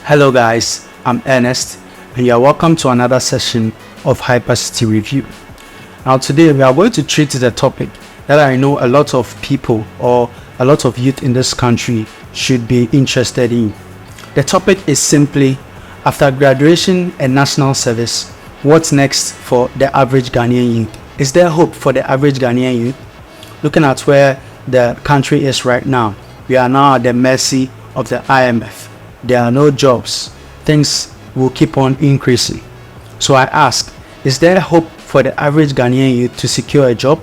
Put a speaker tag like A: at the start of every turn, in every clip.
A: Hello guys, I'm Ernest and you are welcome to another session of Hypercity Review. Now today we are going to treat the topic that I know a lot of people or a lot of youth in this country should be interested in. The topic is simply, after graduation and national service, what's next for the average Ghanaian youth? Is there hope for the average Ghanaian youth? Looking at where the country is right now, we are now at the mercy of the IMF. There are no jobs. Things will keep on increasing. So I ask, is there hope for the average Ghanaian youth to secure a job?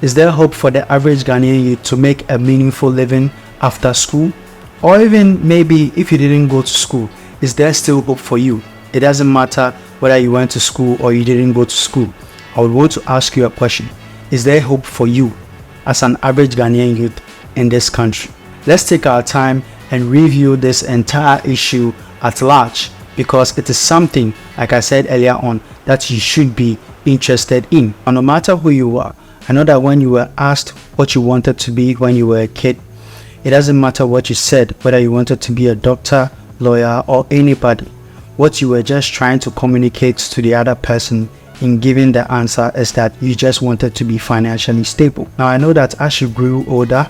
A: Is there hope for the average Ghanaian youth to make a meaningful living after school? Or even maybe if you didn't go to school, is there still hope for you? It doesn't matter whether you went to school or you didn't go to school. I would want to ask you a question. Is there hope for you as an average Ghanaian youth in this country? Let's take our time and review this entire issue at large, because it is something, like I said earlier on, that you should be interested in. And no matter who you are, I know that when you were asked what you wanted to be when you were a kid, it doesn't matter what you said, whether you wanted to be a doctor, lawyer, or anybody. What you were just trying to communicate to the other person in giving the answer is that you just wanted to be financially stable. Now I know that as you grew older,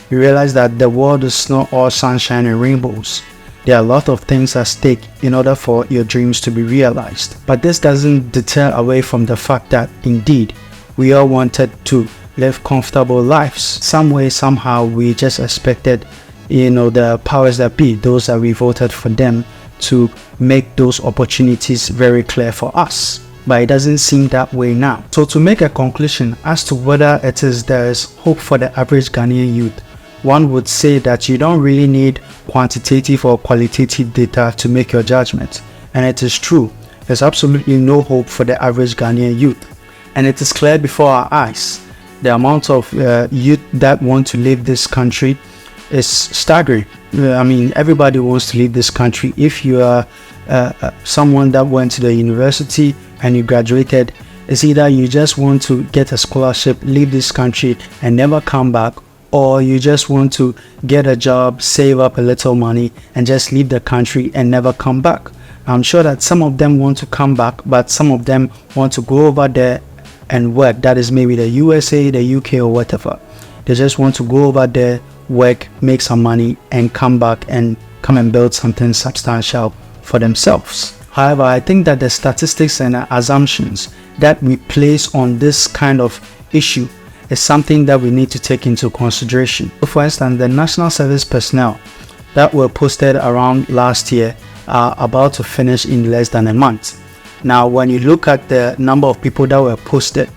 A: you realize that the world is not all sunshine and rainbows. There are a lot of things at stake in order for your dreams to be realized. But this doesn't deter away from the fact that indeed we all wanted to live comfortable lives. Some way, somehow, we just expected, the powers that be, those that we voted for them, to make those opportunities very clear for us. But it doesn't seem that way now. So to make a conclusion as to whether there is hope for the average Ghanaian youth, one would say that you don't really need quantitative or qualitative data to make your judgment. And it is true. There's absolutely no hope for the average Ghanaian youth. And it is clear before our eyes. The amount of youth that want to leave this country is staggering. Everybody wants to leave this country. If you are someone that went to the university and you graduated, it's either you just want to get a scholarship, leave this country and never come back, or you just want to get a job, save up a little money and just leave the country and never come back. I'm sure that some of them want to come back, but some of them want to go over there and work. That is maybe the USA, the UK or whatever. They just want to go over there, work, make some money and come back and come and build something substantial for themselves. However, I think that the statistics and assumptions that we place on this kind of issue is something that we need to take into consideration. So for instance, the national service personnel that were posted around last year are about to finish in less than a month. Now, when you look at the number of people that were posted,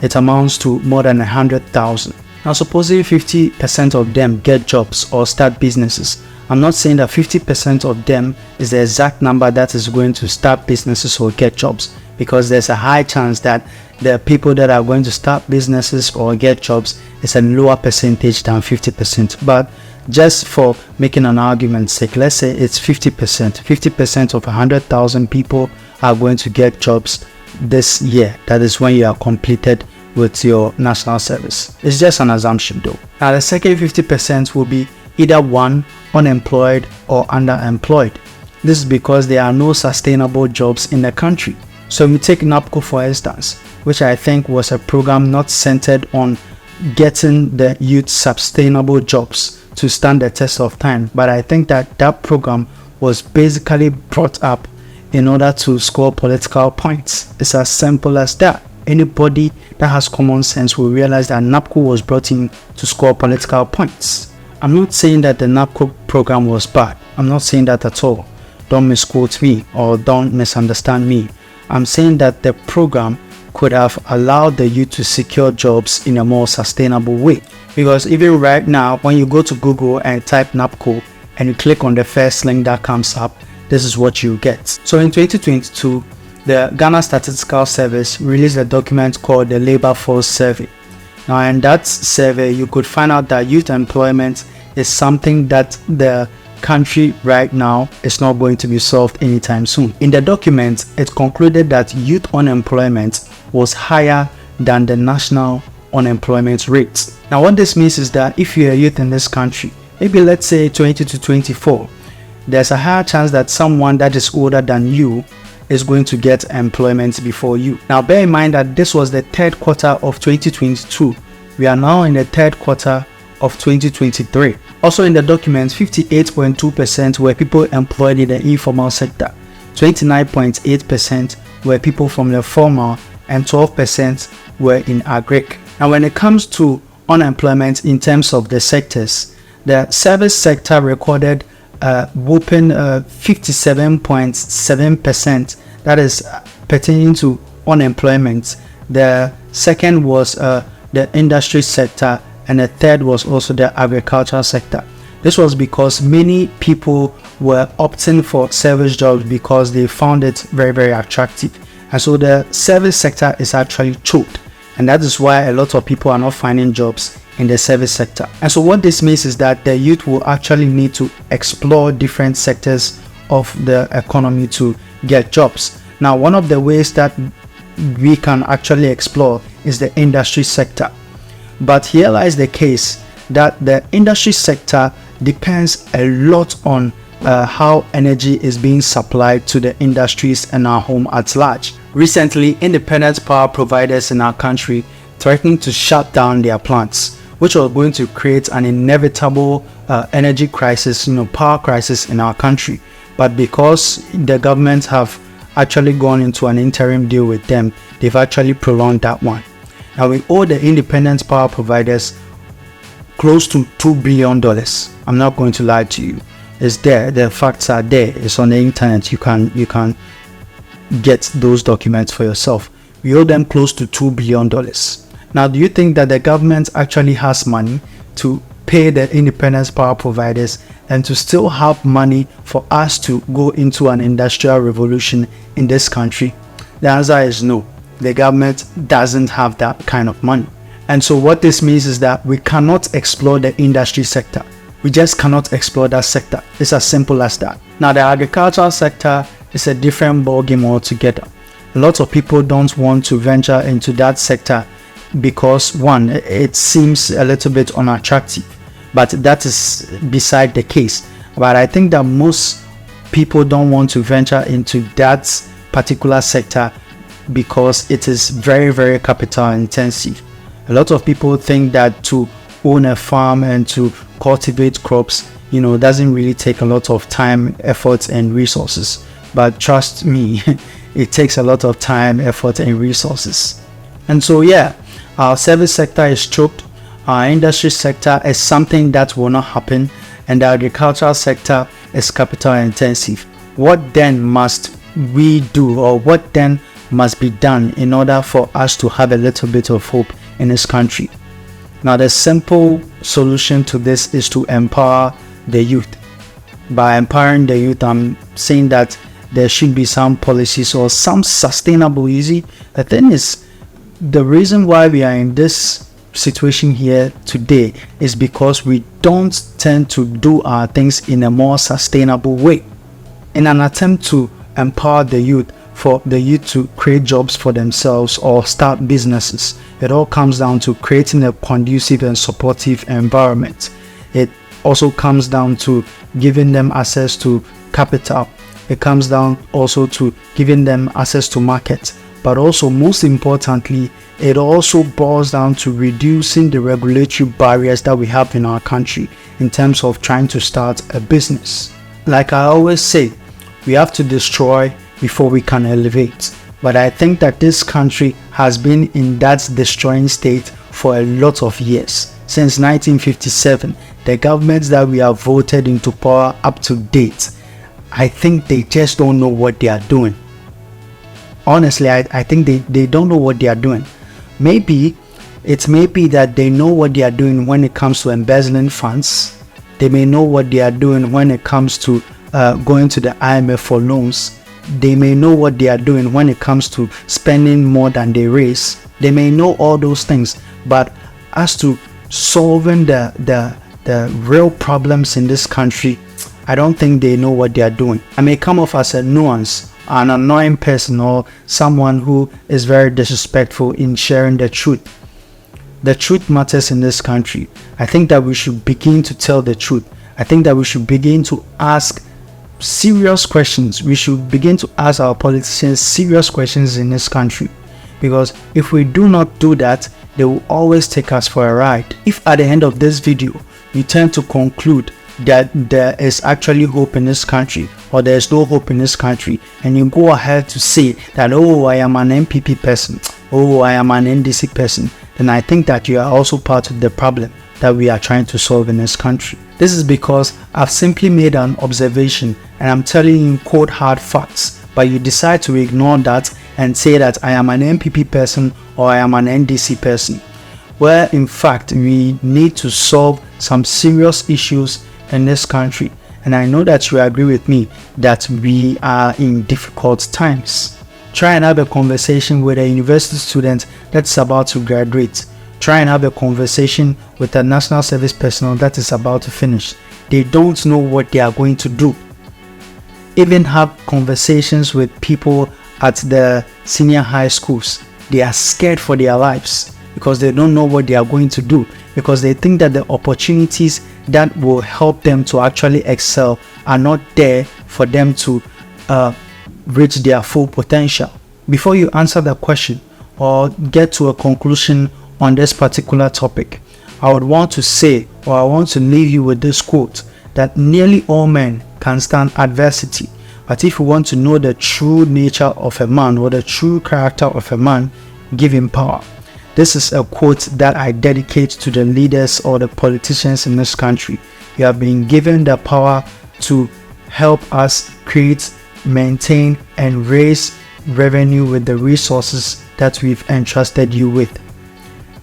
A: it amounts to more than 100,000. Now, supposing 50% of them get jobs or start businesses, I'm not saying that 50% of them is the exact number that is going to start businesses or get jobs, because there's a high chance that the people that are going to start businesses or get jobs is a lower percentage than 50%. But just for making an argument's sake, let's say it's 50%. 50% of 100,000 people are going to get jobs this year. That is when you are completed with your national service. It's just an assumption though. Now the second 50% will be either one, unemployed or underemployed. This is because there are no sustainable jobs in the country. So we take NAPCO for instance, which I think was a program not centered on getting the youth sustainable jobs to stand the test of time. But I think that that program was basically brought up in order to score political points. It's as simple as that. Anybody that has common sense will realize that NAPCO was brought in to score political points. I'm not saying that the NAPCO program was bad. I'm not saying that at all. Don't misquote me or don't misunderstand me. I'm saying that the program could have allowed the youth to secure jobs in a more sustainable way. Because even right now, when you go to Google and type NAPCO and you click on the first link that comes up, this is what you get. So in 2022, the Ghana Statistical Service released a document called the Labor Force Survey. Now in that survey, you could find out that youth employment is something that the country right now is not going to be solved anytime soon. In the document, it concluded that youth unemployment was higher than the national unemployment rate. Now what this means is that if you're a youth in this country, maybe let's say 20 to 24, there's a higher chance that someone that is older than you is going to get employment before you. Now bear in mind that this was the third quarter of 2022. We are now in the third quarter of 2023. Also in the document, 58.2% were people employed in the informal sector, 29.8% were people from the formal, and 12% were in agric. Now when it comes to unemployment in terms of the sectors, the service sector recorded a whopping 57.7%, that is pertaining to unemployment. The second was the industry sector, and the third was also the agricultural sector. This was because many people were opting for service jobs because they found it very, very attractive, and so the service sector is actually choked, and that is why a lot of people are not finding jobs in the service sector. And so what this means is that the youth will actually need to explore different sectors of the economy to get jobs. Now one of the ways that we can actually explore is the industry sector, but here lies the case that the industry sector depends a lot on how energy is being supplied to the industries in our home at large. Recently, independent power providers in our country threatened to shut down their plants, which are going to create an inevitable energy crisis, power crisis in our country. But because the government have actually gone into an interim deal with them, they've actually prolonged that one. Now we owe the independent power providers close to $2 billion. I'm not going to lie to you. It's there. The facts are there. It's on the internet. You can get those documents for yourself. We owe them close to $2 billion. Now, do you think that the government actually has money to pay the independent power providers and to still have money for us to go into an industrial revolution in this country? The answer is no. The government doesn't have that kind of money. And so what this means is that we cannot explore the industry sector. We just cannot explore that sector. It's as simple as that. Now the agricultural sector is a different ballgame altogether. A lot of people don't want to venture into that sector because one, it seems a little bit unattractive, but that is beside the case. But I think that most people don't want to venture into that particular sector because it is very, very capital intensive. A lot of people think that to own a farm and to cultivate crops, doesn't really take a lot of time, effort, and resources. But trust me, it takes a lot of time, effort, and resources. And so yeah, our service sector is choked. Our industry sector is something that will not happen, and the agricultural sector is capital intensive. What then must we do, or what then must be done in order for us to have a little bit of hope in this country? Now the simple solution to this is to empower the youth. By empowering the youth, I'm saying that there should be some policies or some sustainable. The thing is, the reason why we are in this situation here today is because we don't tend to do our things in a more sustainable way. In an attempt to empower the youth, for the youth to create jobs for themselves or start businesses, it all comes down to creating a conducive and supportive environment. It also comes down to giving them access to capital. It comes down also to giving them access to market. But also, most importantly, it also boils down to reducing the regulatory barriers that we have in our country in terms of trying to start a business. Like I always say, we have to destroy before we can elevate. But I think that this country has been in that destroying state for a lot of years. Since 1957, the governments that we have voted into power up to date, I think they just don't know what they are doing. Honestly, I think they don't know what they are doing. Maybe it may be that they know what they are doing when it comes to embezzling funds. They may know what they are doing when it comes to going to the IMF for loans. They may know what they are doing when it comes to spending more than they raise. They may know all those things, but as to solving the real problems in this country, I don't think they know what they are doing. I may come off as a nuance, an annoying person, or someone who is very disrespectful in sharing the truth. The truth matters in this country. I think that we should begin to tell the truth. I think that we should begin to ask serious questions. We should begin to ask our politicians serious questions in this country, because if we do not do that, they will always take us for a ride. If at the end of this video you tend to conclude that there is actually hope in this country, or there is no hope in this country, and you go ahead to say that, oh, I am an MPP person, oh, I am an NDC person, then I think that you are also part of the problem that we are trying to solve in this country. This is because I've simply made an observation and I'm telling you cold hard facts, but you decide to ignore that and say that I am an MPP person or I am an NDC person, where in fact we need to solve some serious issues in this country. And I know that you agree with me that we are in difficult times. Try and have a conversation with a university student that's about to graduate. Try and have a conversation with a national service personnel that is about to finish. They don't know what they are going to do. Even have conversations with people at the senior high schools. They are scared for their lives because they don't know what they are going to do, because they think that the opportunities that will help them to actually excel are not there for them to reach their full potential. Before you answer the question or get to a conclusion on this particular topic, I would want to say, or I want to leave you with this quote, that nearly all men can stand adversity, but if you want to know the true nature of a man or the true character of a man, give him power. This is a quote that I dedicate to the leaders or the politicians in this country. You have been given the power to help us create, maintain, and raise revenue with the resources that we've entrusted you with.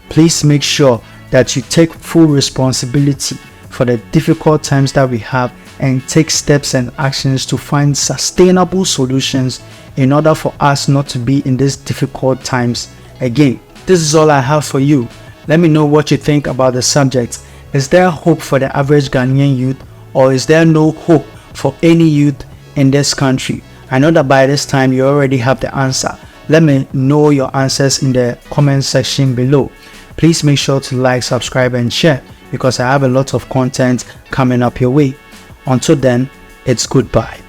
A: Please make sure that you take full responsibility for the difficult times that we have and take steps and actions to find sustainable solutions in order for us not to be in these difficult times again. This is all I have for you. Let me know what you think about the subject. Is there hope for the average Ghanaian youth, or is there no hope for any youth in this country? I know that by this time you already have the answer. Let me know your answers in the comment section below. Please make sure to like, subscribe, and share, because I have a lot of content coming up your way. Until then, it's goodbye.